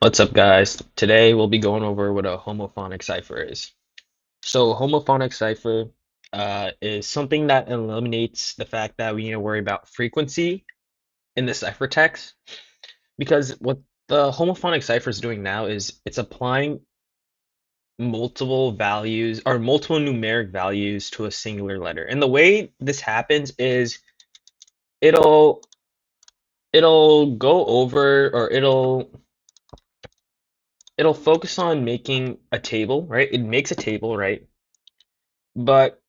What's up, guys? Today we'll be going over what a homophonic cipher is. So, homophonic cipher is something that eliminates the fact that we need to worry about frequency in the ciphertext, because what the homophonic cipher is doing now is it's applying multiple values or multiple numeric values to a singular letter. And the way this happens is it'll it'll go over or it'll focus on making a table, right? It makes a table, right? But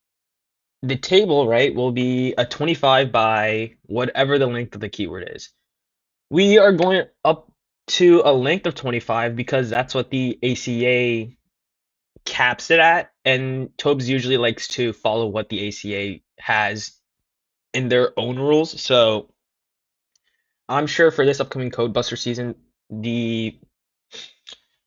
the table, right, will be a 25 by whatever the length of the keyword is. We are going up to a length of 25 because that's what the ACA caps it at, and Tobes usually likes to follow what the ACA has in their own rules. So I'm sure for this upcoming Codebuster season, the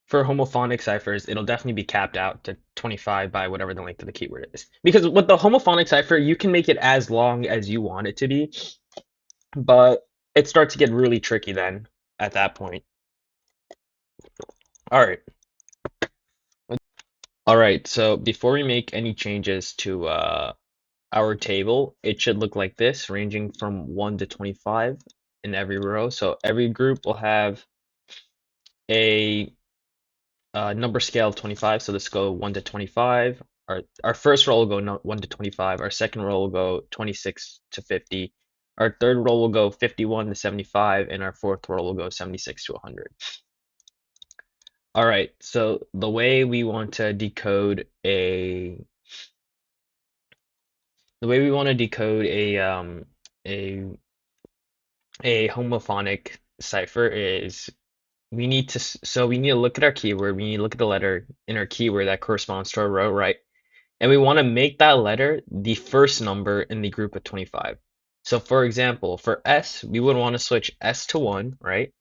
for homophonic ciphers, it'll definitely be capped out to 25 by whatever the length of the keyword is. Because with the homophonic cipher, you can make it as long as you want it to be, but it starts to get really tricky then at that point. All right. All right, so before we make any changes to our table, it should look like this, ranging from 1 to 25 in every row. So every group will have a number scale of 25. So let's go 1 to 25. Our first row will go 1 to 25. Our second row will go 26 to 50. Our third row will go 51 to 75, and our fourth row will go 76 to 100. All right, so the way we want to decode a a homophonic cipher is we need to look at our keyword, we need to look at the letter in our keyword that corresponds to our row, right? And we want to make that letter the first number in the group of 25. So for example, for S, we would want to switch S to 1, right?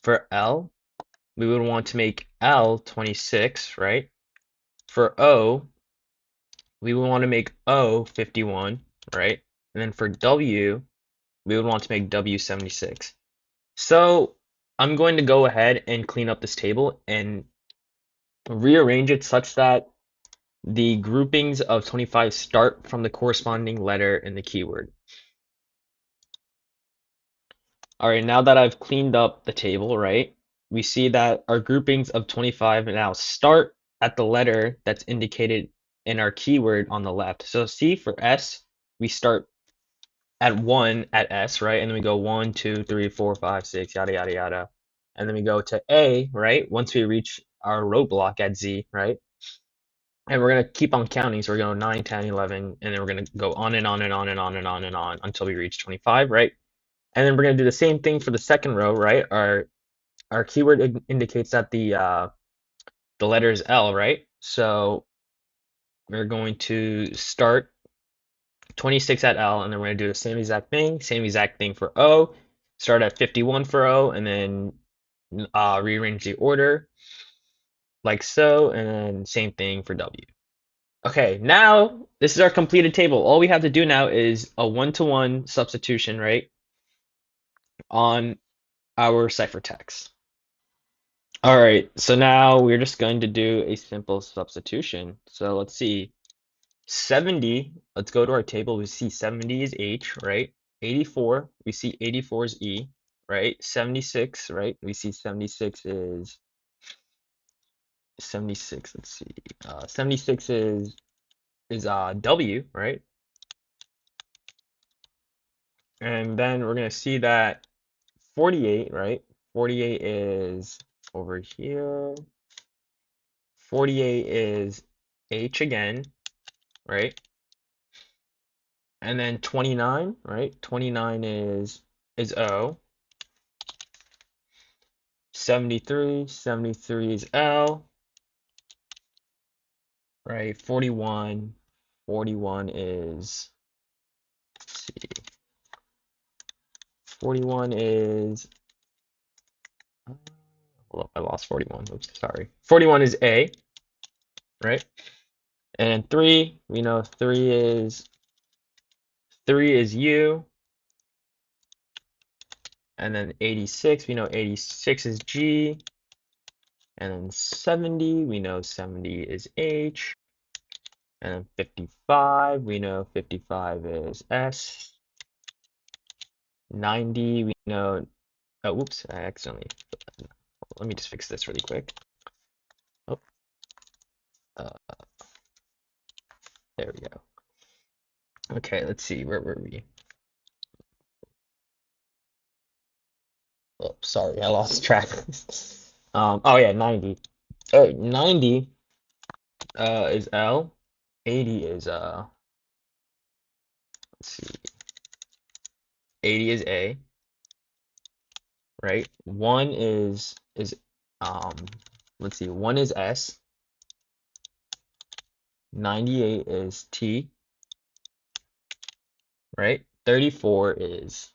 For L, we would want to make L 26, right? For O, we would want to make O 51, right? And then for W, we would want to make W 76. So I'm going to go ahead and clean up this table and rearrange it such that the groupings of 25 start from the corresponding letter in the keyword. All right, now that I've cleaned up the table, right, we see that our groupings of 25 now start at the letter that's indicated in our keyword on the left. So see, for S, we start at 1 at S, right? And then we go 1, 2, 3, 4, 5, 6, yada, yada, yada. And then we go to A, right? Once we reach our roadblock at Z, right? And we're going to keep on counting. So we're going 9, 10, 11, and then we're going to go on and on and on and on and on and on until we reach 25, right? And then we're going to do the same thing for the second row, right? Our keyword indicates that the letter is L, right? So we're going to start 26 at L, and then we're going to do the same exact thing for O. Start at 51 for O, and then rearrange the order like so, and then same thing for W. Okay, now this is our completed table. All we have to do now is a one-to-one substitution, right, on our ciphertext. All right, so now we're just going to do a simple substitution. So let's see, 70, let's go to our table. We see 70 is H, right? 84, we see 84 is E, right? 76, right? We see 76 is 76. Let's see, 76 is W, right? And then we're gonna see that 48, right? 48 is over here. 48 is H again, right? And then 29, right? 29 is O. 73 is L, right? 41 is, let's see, 41 is, hold up, I lost 41. Oops, sorry. 41 is A, right? And 3, we know 3 is U. And then 86, we know 86 is G. And then 70, we know 70 is H. And then 55, we know 55 is S. 90, we know, oh, whoops, I accidentally, let me just fix this really quick. Oh, uh, there we go. Okay, let's see, where were we? Oh, sorry, I lost track. Oh yeah, 90. Oh, 90 is L. 80 is let's see. 80 is A, right? 1 is um let's see, 1 is S. 98 is T, right? 34 is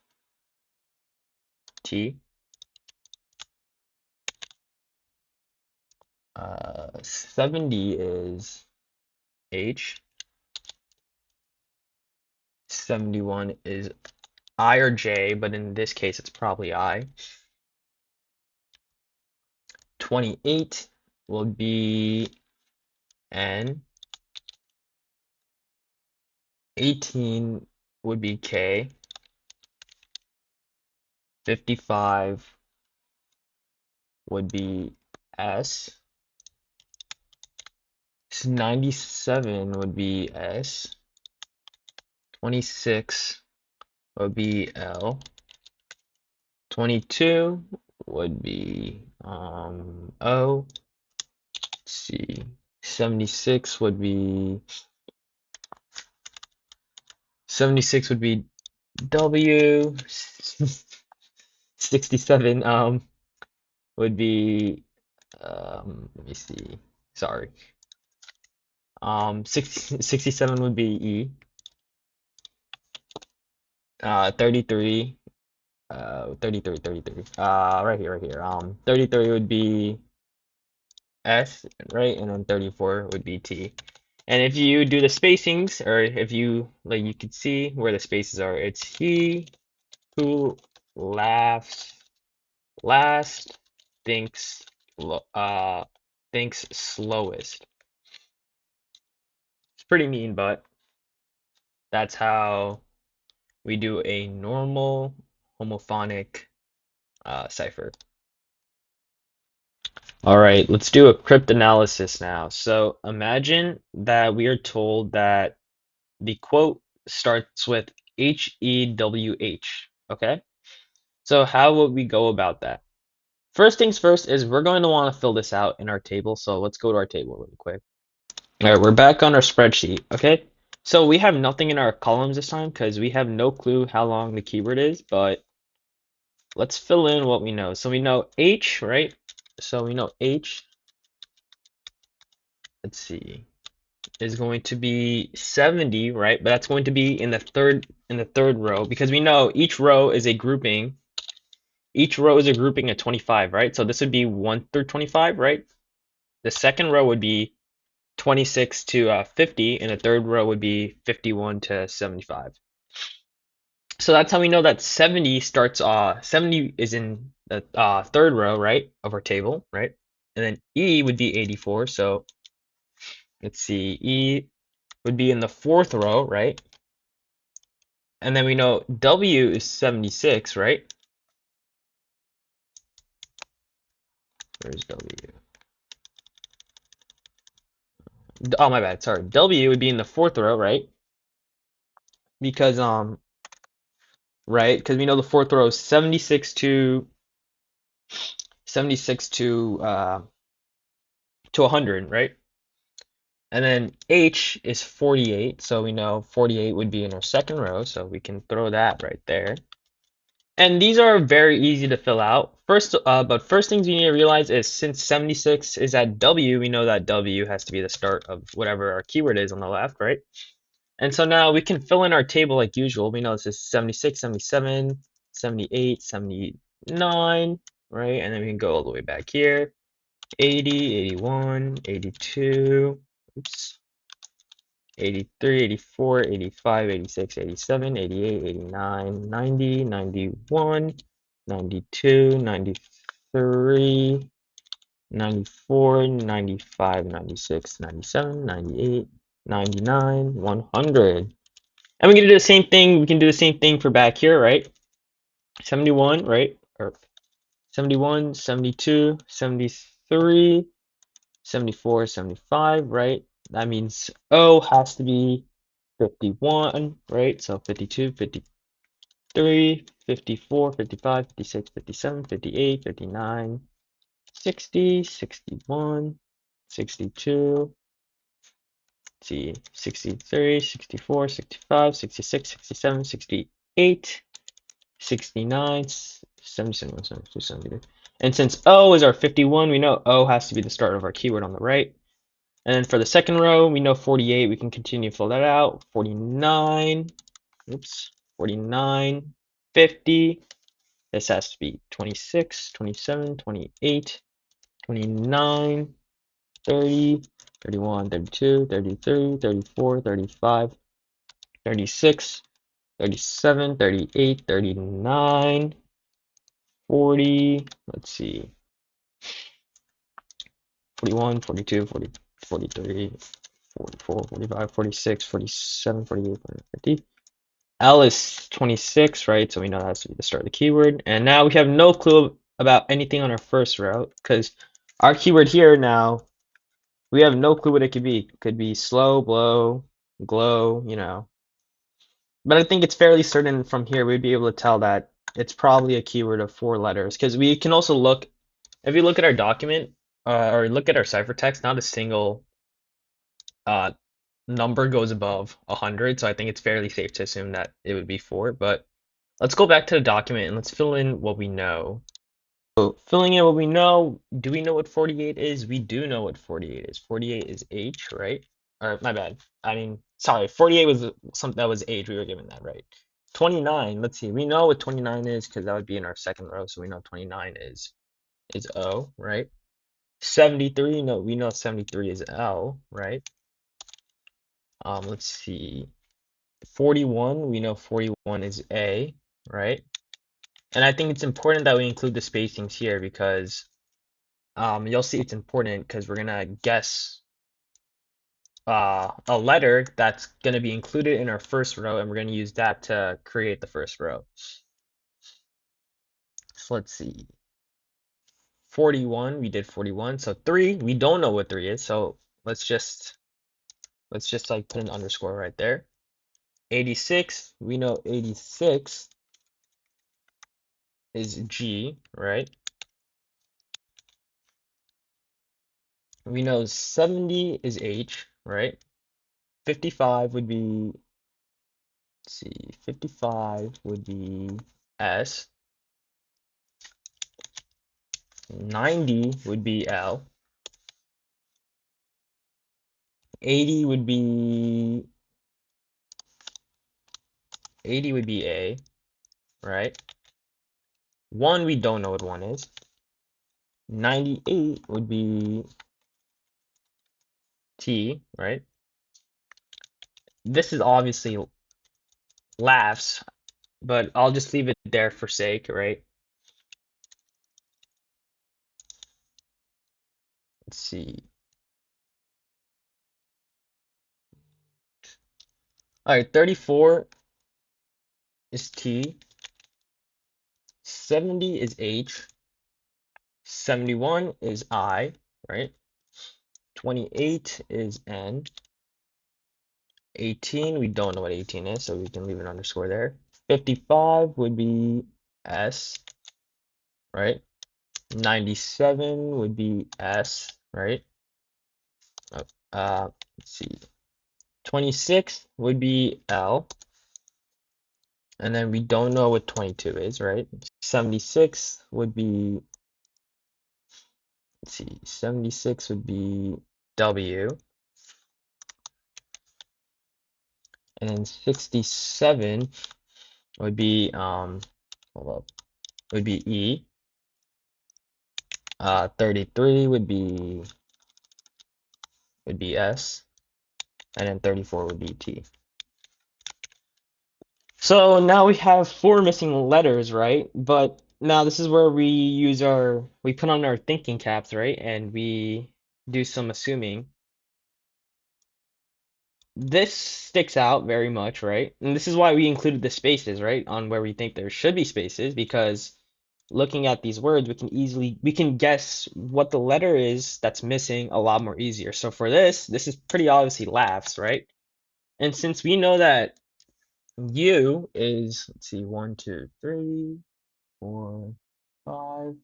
T. 70 is H. 71 is I or J, but in this case it's probably I. 28 will be N. 18 would be K. 55 would be S. 97 would be S. 26 would be L. 22 would be O. Let's see. 76 would be 76 would be W. 67 would be let me see. Sorry. 67 would be E. 33 33 right here, right here. 33 would be S, right? And then 34 would be T. And if you do the spacings, or if you like, you could see where the spaces are. It's he who laughs last thinks thinks slowest. It's pretty mean, but that's how we do a normal homophonic cipher. All right, let's do a cryptanalysis now. So imagine that we are told that the quote starts with HEWH, okay? So how would we go about that? First things first is we're going to want to fill this out in our table. So let's go to our table really quick. All right, we're back on our spreadsheet, okay? So we have nothing in our columns this time because we have no clue how long the keyword is, but let's fill in what we know. So we know H, right? So we know H, let's see, is going to be 70, right? But that's going to be in the third row because we know each row is a grouping. Each row is a grouping of 25, right? So this would be 1 through 25, right? The second row would be 26 to 50, and the third row would be 51 to 75. So that's how we know that 70 starts, 70 is in the third row, right, of our table, right? And then E would be 84, so let's see, E would be in the fourth row, right? And then we know W is 76, right? Where's W? Oh, my bad, sorry. W would be in the fourth row, right? Because, right, because we know the fourth row is 76 to 100, right? And then H is 48, so we know 48 would be in our second row, so we can throw that right there. And these are very easy to fill out. But first things you need to realize is since 76 is at W, we know that W has to be the start of whatever our keyword is on the left, right? And so now we can fill in our table like usual. We know this is 76, 77, 78, 79, right? And then we can go all the way back here. 80, 81, 82, oops, 83, 84, 85, 86, 87, 88, 89, 90, 91, 92, 93, 94, 95, 96, 97, 98, 99, 100. And we can do the same thing. We can do the same thing for back here, right? 71, right? Or 71, 72, 73, 74, 75, right? That means O has to be 51, right? So 52, 53, 54, 55, 56, 57, 58, 59, 60, 61, 62, see, 63, 64, 65, 66, 67, 68, 69, 77, 72, 73. And since O is our 51, we know O has to be the start of our keyword on the right. And then for the second row, we know 48. We can continue to fill that out. 49, oops, 49, 50. This has to be 26, 27, 28, 29, 30, 31, 32, 33, 34, 35, 36, 37, 38, 39, 40, let's see, 41, 42, 40, 43, 44, 45, 46, 47, 48, 50. L is 26, right? So we know that has to be the start of the keyword. And now we have no clue about anything on our first row because our keyword here now, we have no clue what it could be. It could be slow, blow, glow, you know. But I think it's fairly certain from here we'd be able to tell that it's probably a keyword of 4 letters because we can also look, if you look at our document or look at our ciphertext, not a single uh, number goes above 100. So I think it's fairly safe to assume that it would be 4. But let's go back to the document and let's fill in what we know. So filling in what we know, do we know what 48 is? We do know what 48 is. 48 is H, right? Or my bad. I mean, sorry, 48 was something that was H. We were given that, right? 29, let's see. We know what 29 is because that would be in our second row. So we know 29 is O, right? 73, no, we know 73 is L, right? Let's see. 41, we know 41 is A, right? And I think it's important that we include the spacings here because you'll see it's important because we're gonna guess a letter that's gonna be included in our first row, and we're gonna use that to create the first row. So let's see. 41, we did 41. So 3, we don't know what 3 is, so let's just like put an underscore right there. 86, we know 86 is G, right? We know 70 is H, right? 55 would be, let's see, 55 would be S. 90 would be L. 80 would be 80 would be A, right? 1 we don't know what 1 is. 98 would be T, right? This is obviously laughs, but I'll just leave it there for sake, right? Let's see. All right, 34 is T, 70 is H, 71 is I, right? 28 is N, 18, we don't know what 18 is, so we can leave an underscore there. 55 would be S, right? 97 would be S, right? Uh, let's see. 26 would be L, and then we don't know what 22 is, right? 76 would be, let's see, 76 would be W, and then 67 would be, hold up, would be E. 33 would be S, and then 34 would be T. So now we have 4 missing letters, right? But Now this is where we put on our thinking caps, right? And we do some assuming. This sticks out very much, right? And this is why we included the spaces, right? On where we think there should be spaces, because looking at these words, we can guess what the letter is that's missing a lot more easier. So for this is pretty obviously laughs, right? And since we know that U is, let's see, one, two, three, four, five,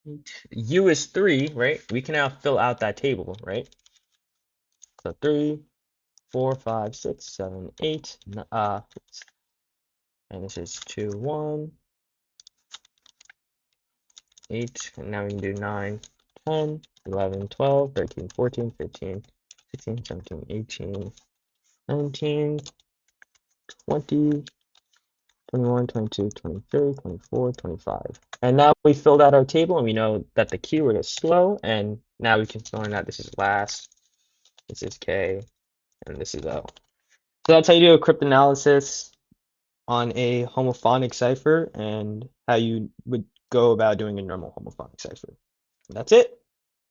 eight. U is three, right? We can now fill out that table, right? So three, four, five, six, seven, eight, and this is two, one, eight, and now we can do 9, 10, 11, 12, 13, 14, 15, 16, 17, 18, 19, 20, 21, 22, 23, 24, 25. And now we filled out our table and we know that the keyword is slow, and now we can learn that this is last, this is K, and this is O. So that's how you do a cryptanalysis on a homophonic cipher and how you would go about doing a normal homophonic cipher. That's it.